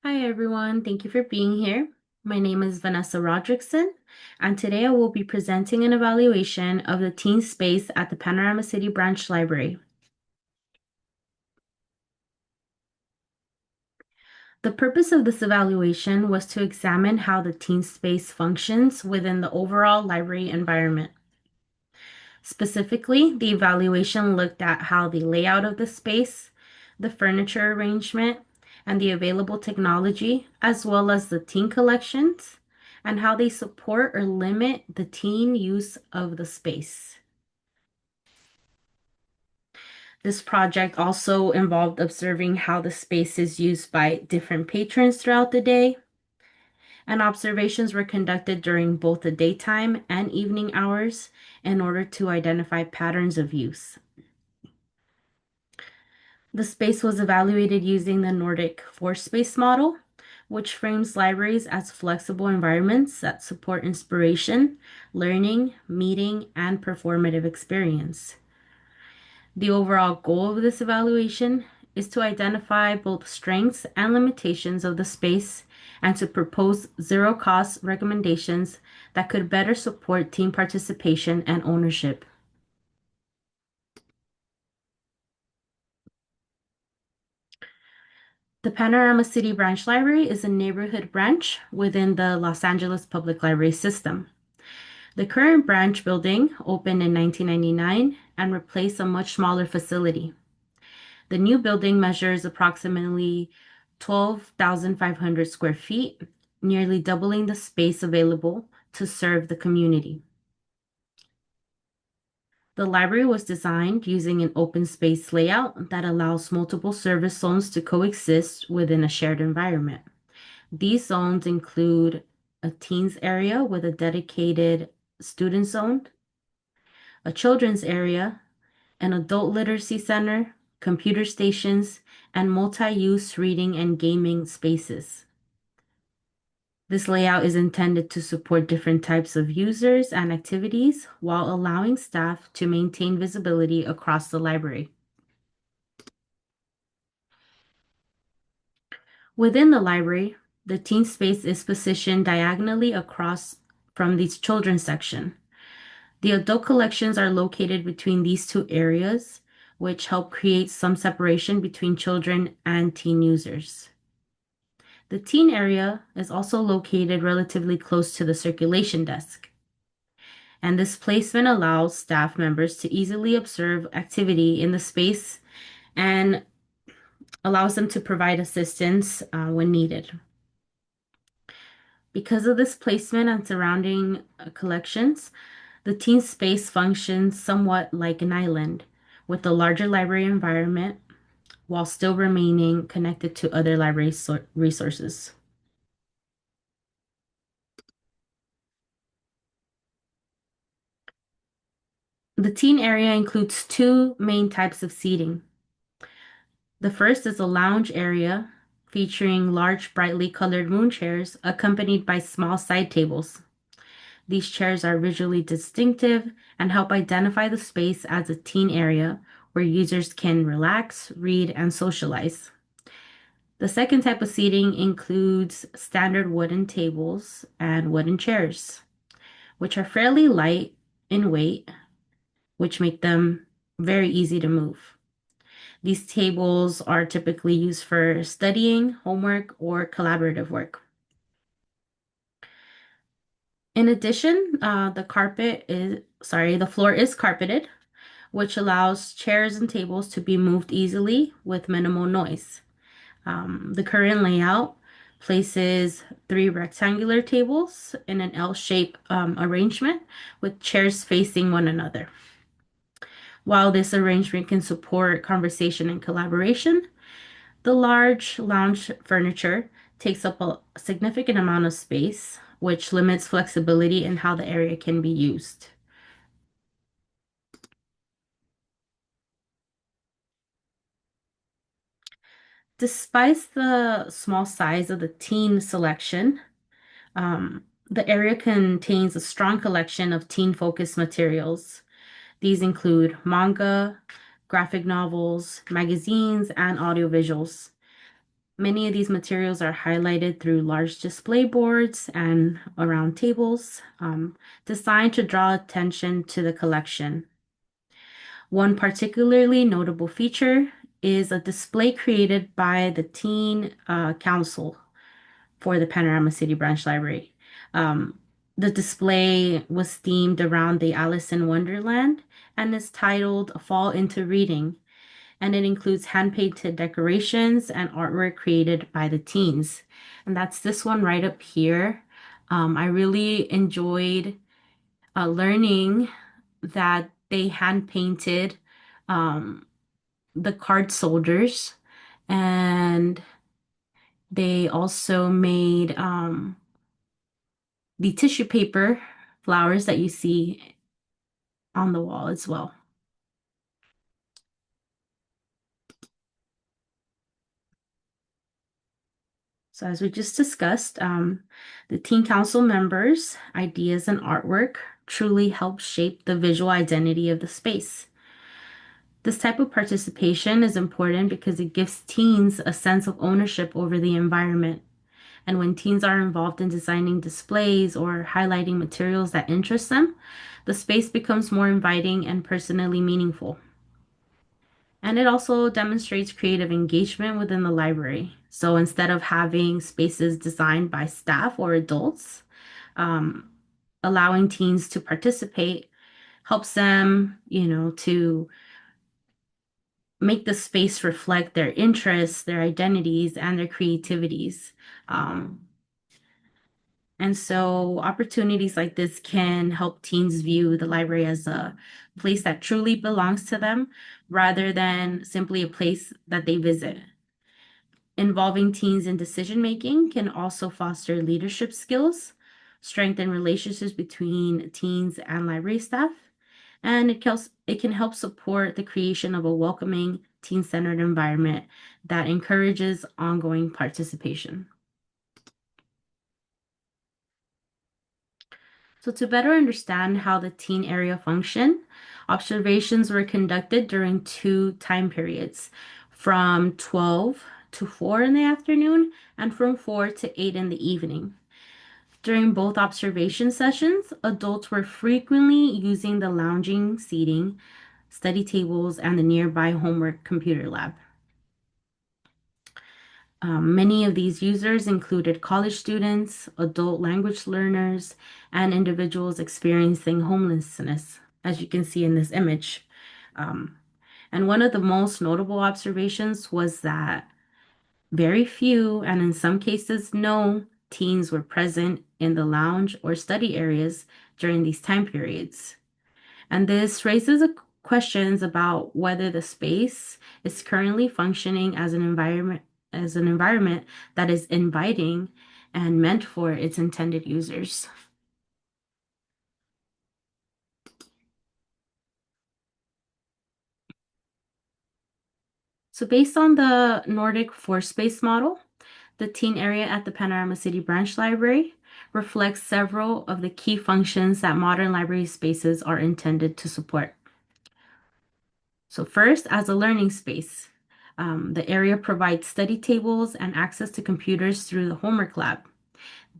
Hi, everyone. Thank you for being here. My name is Vanessa Rodrickson, and today I will be presenting an evaluation of the teen space at the Panorama City Branch Library. The purpose of this evaluation was to examine how the teen space functions within the overall library environment. Specifically, the evaluation looked at how the layout of the space, the furniture arrangement, and the available technology, as well as the teen collections, and how they support or limit the teen use of the space. This project also involved observing how the space is used by different patrons throughout the day, and observations were conducted during both the daytime and evening hours in order to identify patterns of use. The space was evaluated using the Nordic force space model, which frames libraries as flexible environments that support inspiration, learning, meeting, and performative experience. The overall goal of this evaluation is to identify both strengths and limitations of the space and to propose zero-cost recommendations that could better support team participation and ownership. The Panorama City Branch Library is a neighborhood branch within the Los Angeles Public Library system. The current branch building opened in 1999 and replaced a much smaller facility. The new building measures approximately 12,500 square feet, nearly doubling the space available to serve the community. The library was designed using an open space layout that allows multiple service zones to coexist within a shared environment. These zones include a teens area with a dedicated student zone, a children's area, an adult literacy center, computer stations, and multi-use reading and gaming spaces. This layout is intended to support different types of users and activities while allowing staff to maintain visibility across the library. Within the library, the teen space is positioned diagonally across from the children's section. The adult collections are located between these two areas, which help create some separation between children and teen users. The teen area is also located relatively close to the circulation desk, and this placement allows staff members to easily observe activity in the space and allows them to provide assistance when needed. Because of this placement and surrounding collections, the teen space functions somewhat like an island with a larger library environment while still remaining connected to other library resources. The teen area includes two main types of seating. The first is a lounge area featuring large, brightly colored moon chairs accompanied by small side tables. These chairs are visually distinctive and help identify the space as a teen area where users can relax, read, and socialize. The second type of seating includes standard wooden tables and wooden chairs, which are fairly light in weight, which make them very easy to move. These tables are typically used for studying, homework, or collaborative work. In addition, the floor is carpeted, which allows chairs and tables to be moved easily with minimal noise. The current layout places three rectangular tables in an L-shaped arrangement with chairs facing one another. While this arrangement can support conversation and collaboration, the large lounge furniture takes up a significant amount of space, which limits flexibility in how the area can be used. Despite the small size of the teen selection, the area contains a strong collection of teen-focused materials. These include manga, graphic novels, magazines, and audiovisuals. Many of these materials are highlighted through large display boards and around tables, designed to draw attention to the collection. One particularly notable feature is a display created by the Teen Council for the Panorama City Branch Library. Um, the display was themed around the Alice in Wonderland and is titled Fall into Reading, and it includes hand-painted decorations and artwork created by the teens. And that's this one right up here. I really enjoyed learning that they hand-painted um, the card soldiers, and they also made the tissue paper flowers that you see on the wall as well. So as we just discussed, the teen council members' ideas and artwork truly help shape the visual identity of the space. This type of participation is important because it gives teens a sense of ownership over the environment. And when teens are involved in designing displays or highlighting materials that interest them, the space becomes more inviting and personally meaningful. And it also demonstrates creative engagement within the library. So instead of having spaces designed by staff or adults, um, allowing teens to participate helps them, to make the space reflect their interests, their identities, and their creativities. Um, and so opportunities like this can help teens view the library as a place that truly belongs to them rather than simply a place that they visit. Involving teens in decision making can also foster leadership skills, strengthen relationships between teens and library staff, and it can help support the creation of a welcoming, teen-centered environment that encourages ongoing participation. So to better understand how the teen area function, observations were conducted during two time periods, from 12 to 4 in the afternoon and from 4 to 8 in the evening. During both observation sessions, adults were frequently using the lounging seating, study tables, and the nearby homework computer lab. Many of these users included college students, adult language learners, and individuals experiencing homelessness, as you can see in this image. Um, and one of the most notable observations was that very few, and in some cases, no teens were present in the lounge or study areas during these time periods. And this raises questions about whether the space is currently functioning as an environment that is inviting and meant for its intended users. So based on the Nordic four-space model, the teen area at the Panorama City Branch Library reflects several of the key functions that modern library spaces are intended to support. So first, as a learning space, the area provides study tables and access to computers through the homework lab.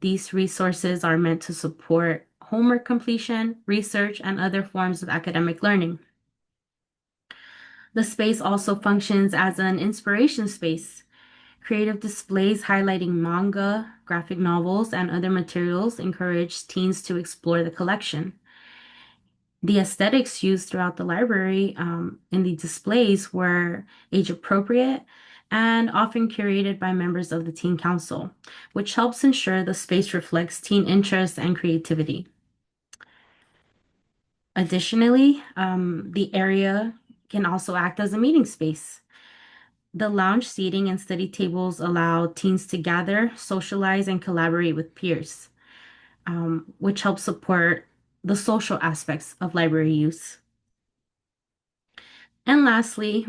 These resources are meant to support homework completion, research, and other forms of academic learning. The space also functions as an inspiration space. Creative displays highlighting manga, graphic novels, and other materials encourage teens to explore the collection. The aesthetics used throughout the library in the displays were age appropriate and often curated by members of the Teen Council, which helps ensure the space reflects teen interests and creativity. Additionally, the area can also act as a meeting space. The lounge seating and study tables allow teens to gather, socialize, and collaborate with peers, which helps support the social aspects of library use. And lastly,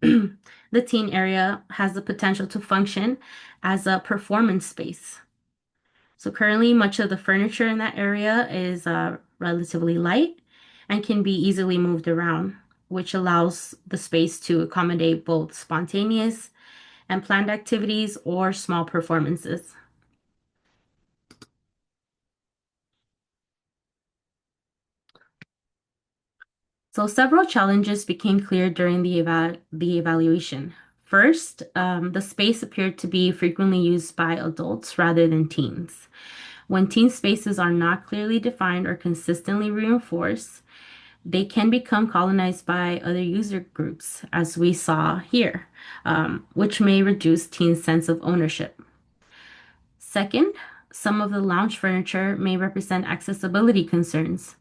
the teen area has the potential to function as a performance space. So currently, much of the furniture in that area is relatively light and can be easily moved around, which allows the space to accommodate both spontaneous and planned activities or small performances. So several challenges became clear during the evaluation. First, the space appeared to be frequently used by adults rather than teens. When teen spaces are not clearly defined or consistently reinforced, they can become colonized by other user groups, as we saw here, which may reduce teens' sense of ownership. Second, some of the lounge furniture may represent accessibility concerns.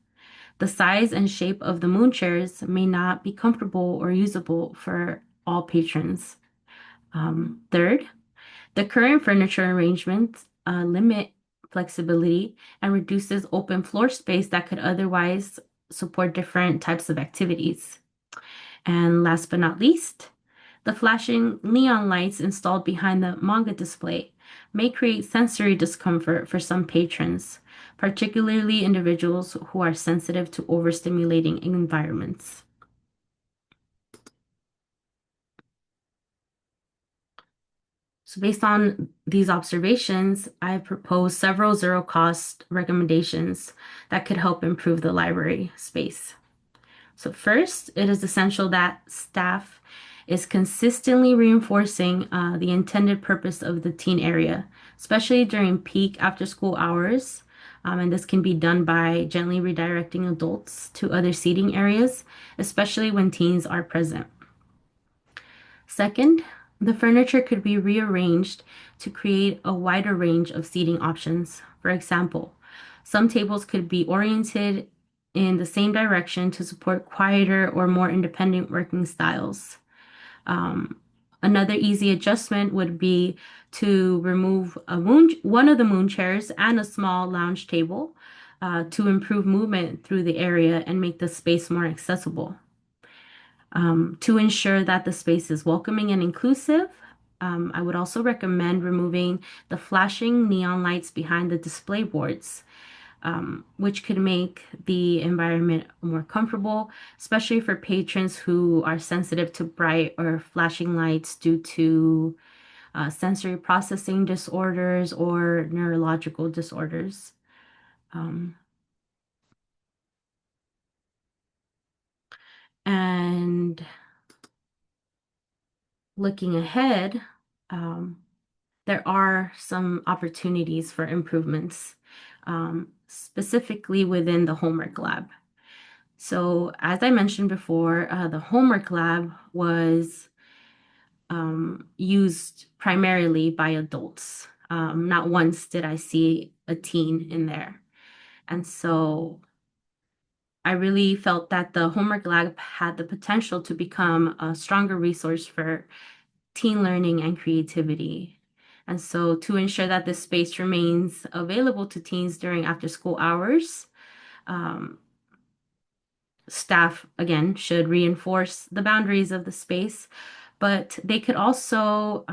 The size and shape of the moon chairs may not be comfortable or usable for all patrons. Third, the current furniture arrangements limit flexibility and reduces open floor space that could otherwise support different types of activities. And last but not least, the flashing neon lights installed behind the manga display may create sensory discomfort for some patrons, particularly individuals who are sensitive to overstimulating environments. So, based on these observations, I propose several zero cost recommendations that could help improve the library space. So, first, it is essential that staff is consistently reinforcing the intended purpose of the teen area, especially during peak after school hours. And this can be done by gently redirecting adults to other seating areas, especially when teens are present. Second, the furniture could be rearranged to create a wider range of seating options. For example, some tables could be oriented in the same direction to support quieter or more independent working styles. Um, Another easy adjustment would be to remove one of the moon chairs and a small lounge table to improve movement through the area and make the space more accessible. To ensure that the space is welcoming and inclusive, I would also recommend removing the flashing neon lights behind the display boards, which could make the environment more comfortable, especially for patrons who are sensitive to bright or flashing lights due to sensory processing disorders or neurological disorders. Um, and looking ahead, um, there are some opportunities for improvements, specifically within the homework lab. So, as I mentioned before, the homework lab was used primarily by adults. Not once did I see a teen in there. And so I really felt that the homework lab had the potential to become a stronger resource for teen learning and creativity. And so, to ensure that this space remains available to teens during after school hours, um, staff again should reinforce the boundaries of the space, but they could also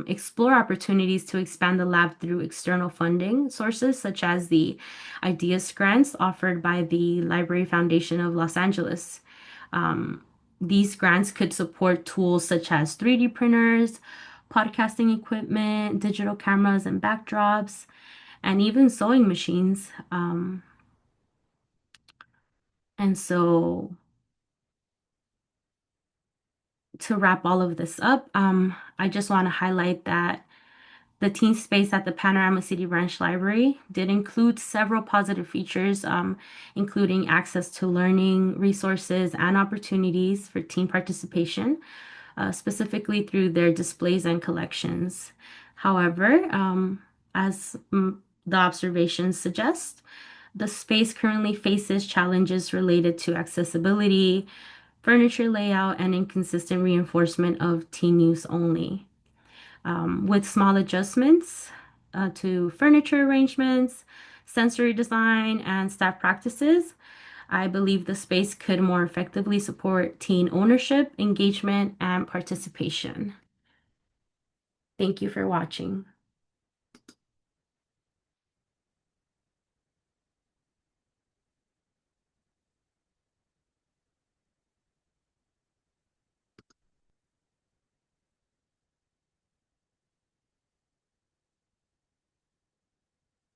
explore opportunities to expand the lab through external funding sources, such as the Ideas grants offered by the Library Foundation of Los Angeles. Um, these grants could support tools such as 3D printers, podcasting equipment, digital cameras and backdrops, and even sewing machines. And so to wrap all of this up, I just want to highlight that the teen space at the Panorama City Branch Library did include several positive features, including access to learning resources and opportunities for teen participation, specifically through their displays and collections. However, as the observations suggest, the space currently faces challenges related to accessibility, furniture layout, and inconsistent reinforcement of teen use only. With small adjustments to furniture arrangements, sensory design, and staff practices, I believe the space could more effectively support teen ownership, engagement, and participation. Thank you for watching.